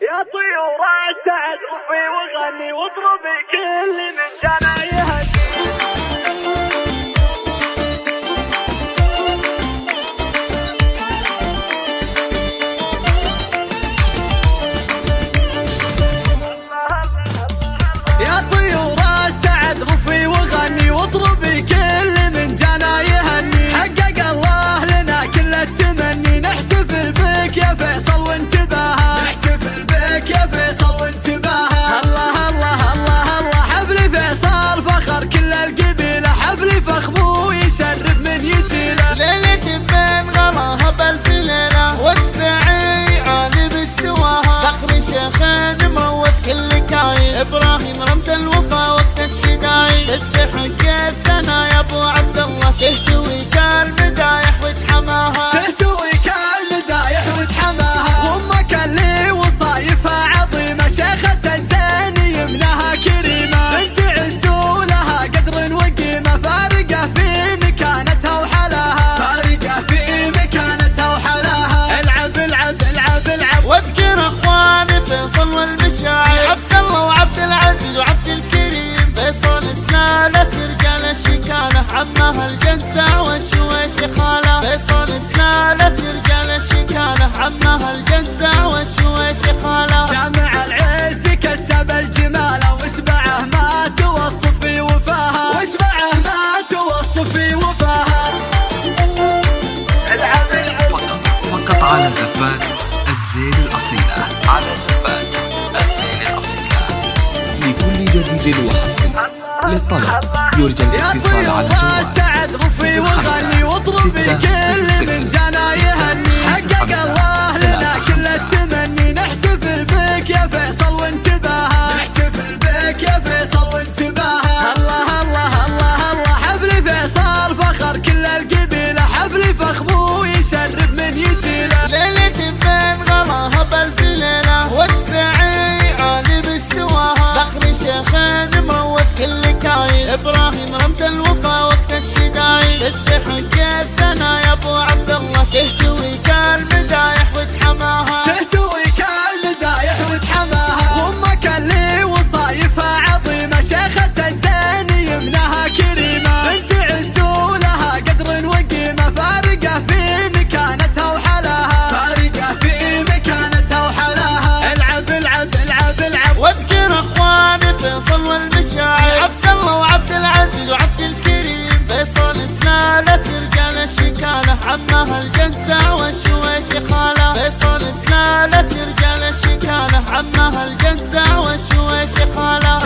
يا طيور السعد رفي وغني واضربي كل من جانا يهني. يا طيور السعد رفي وغني واضربي كل من جانا يهني. حقق الله لنا كل التمني، نحتفل بك يا فيصل وانتباها، نحتفل بك يا فيصل وانتباها. الله الله الله الله حفل فيصل فخر كل القبيله، حفل فخمو يشرف من يجيله. ليلة بين غلاها بألف ليلة واسمعي عالي باستواها. فخر الشيخين مروت كل كاين، ابراهيم رمز الوفا وقت الشداي. تستحق الثنا يا ابو عبد الله، تهتوي كالمدايح وتحماها، تهتوي كالمدايح وتحماها. وامك اللي وصايفها عظيمه، شيخة الزين يمنها كريمه. بنت عسو لها قدر وقيمه، فارقه في مكانتها وحلاها، فارقه في مكانتها وحلاها. العب العب العب العب واذكر اخواني فيصل والمشاعر، عبد الله وعبد العزيز وعبد الكريم. فيصل سلالة رجال الشكالة، عمها الجزع والشويش خاله. فيصل سلالة رجال الشكالة، عمها الجزع والشويش خاله. جامع العز كسب الجمال، واسمعه ما توصف في وفاها، واسمعه ما توصف في وفاها. فقط على زبات الزين الأصيلة، على زبات الزين الأصيلة. لكل جديد وحصري للطلب يرجى الاتصال على يا السعد رفي وغني واضربي كل من جانا يهني. حقق الله لنا كل التمني، نحتفل بك يا فيصل وانتباها، نحتفل بك يا فيصل وانتباها. الله الله الله الله حفل فيصل فخر كل القبيله، حفل فخمو يشرف من يجيله. ليلة بين غلاها بألف ليلة واسمعي عالي باستواها. فخر الشيخين مروت كل كاين، ابراهيم رمز الوفا وقت الشداي. تستحق الثنا يا ابو عبد الله، تهتوي كالمدايح وتحماها، تهتوي كالمدايح وتحماها. وامك اللي وصايفها عظيمه، شيخة الزين يمنها كريمه. بنت عسو لها قدر وقيمه، فارقه في مكانتها وحلاها، فارقه في مكانتها وحلاها. العب العب العب العب واذكر اخواني فيصل والمشاعر، عبد الله وعبد العزيز وعبد الكريم. فيصل سلالة رجال الشكالة، عمها الجزع والشويش خاله. فيصل سلالة رجال الشكالة، عمها الجزع والشويش خاله.